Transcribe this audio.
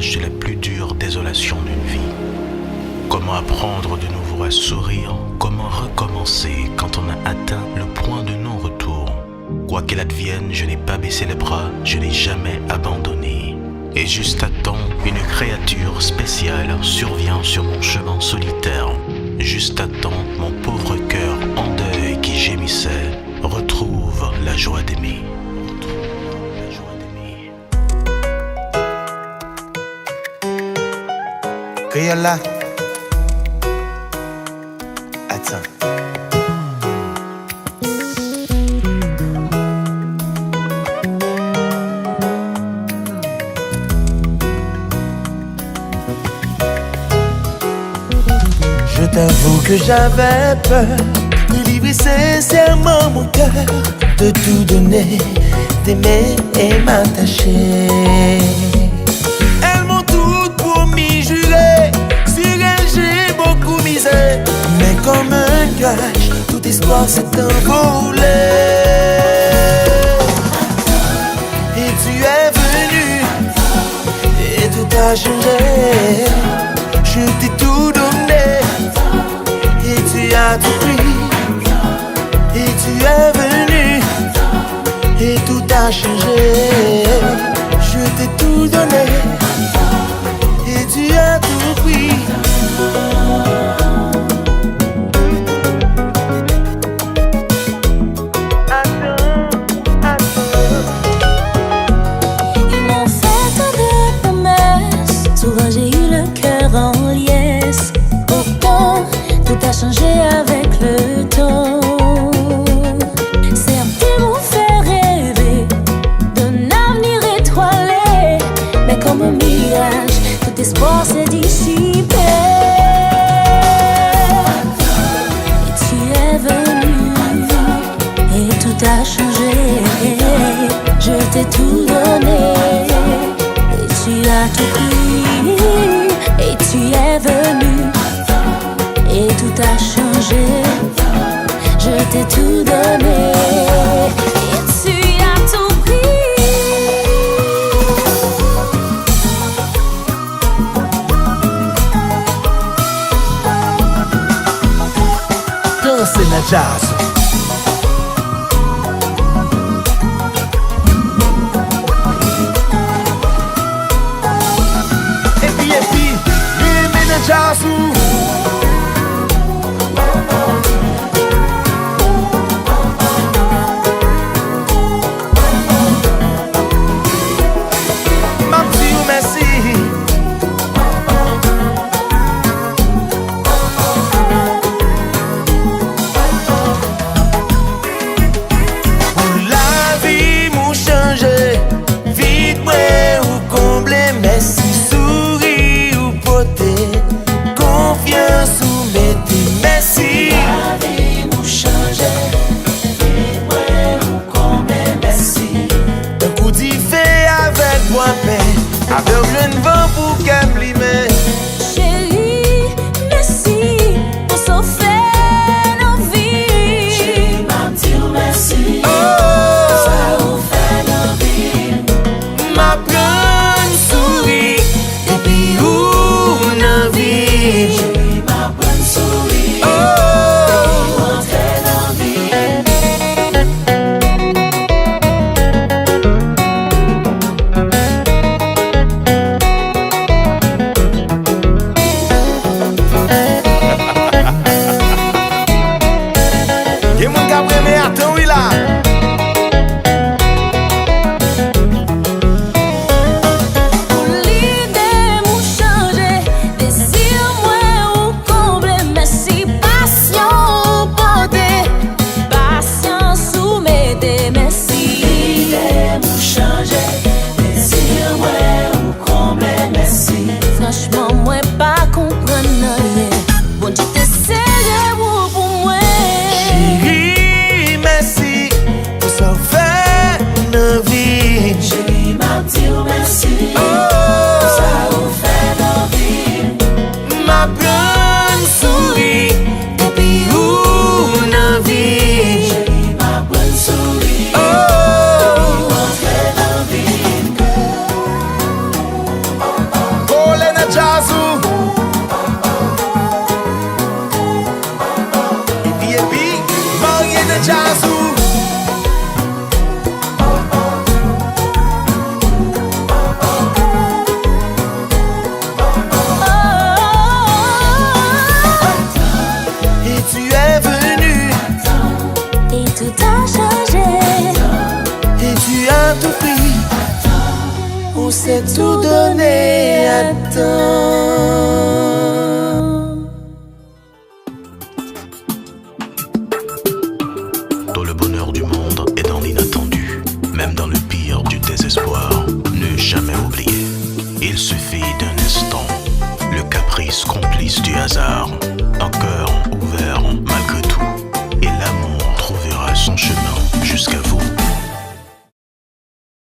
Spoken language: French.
l'image de la plus dure désolation d'une vie. Comment apprendre de nouveau à sourire? Comment recommencer quand on a atteint le point de non-retour? Quoi qu'il advienne, je n'ai pas baissé les bras, je n'ai jamais abandonné. Et juste à temps, une créature spéciale survient sur mon chemin solitaire. Juste à temps, mon pauvre cœur en deuil qui gémissait retrouve la joie d'aimer. Criolla. Attends. Je t'avoue que j'avais peur de livrer sincèrement mon cœur, de tout donner, d'aimer et m'attacher. Elles m'ont toutes promis, juré, sur elles j'ai beaucoup misé. Mais comme un gage, tout espoir s'est envolé. Et tu es venu, et tout a changé. Je t'ai tout donné, et tu as tout pris. Et tu es venu, et tout a changé. Je t'ai tout donné, et tu as tout pris. Ils m'ont fait tant de promesses, souvent j'ai eu le cœur en liesse. Pourtant, tout a changé avec le temps. Certains m'ont fait rêver d'un avenir étoilé, mais comme un mirage, tout espoir s'est dissipé. Et tu es venu, et tout a changé. Je t'ai tout donné, et tu as tout pris. Et tu es venu, et tout a changé. Je t'ai tout donné, et tu as tout pris. Danser na jazz. Et puis, aimer na jazz. L'amour c'est tout donner à temps. Tout le bonheur du monde est dans l'inattendu, même dans le pire du désespoir. Ne jamais oublier, il suffit d'un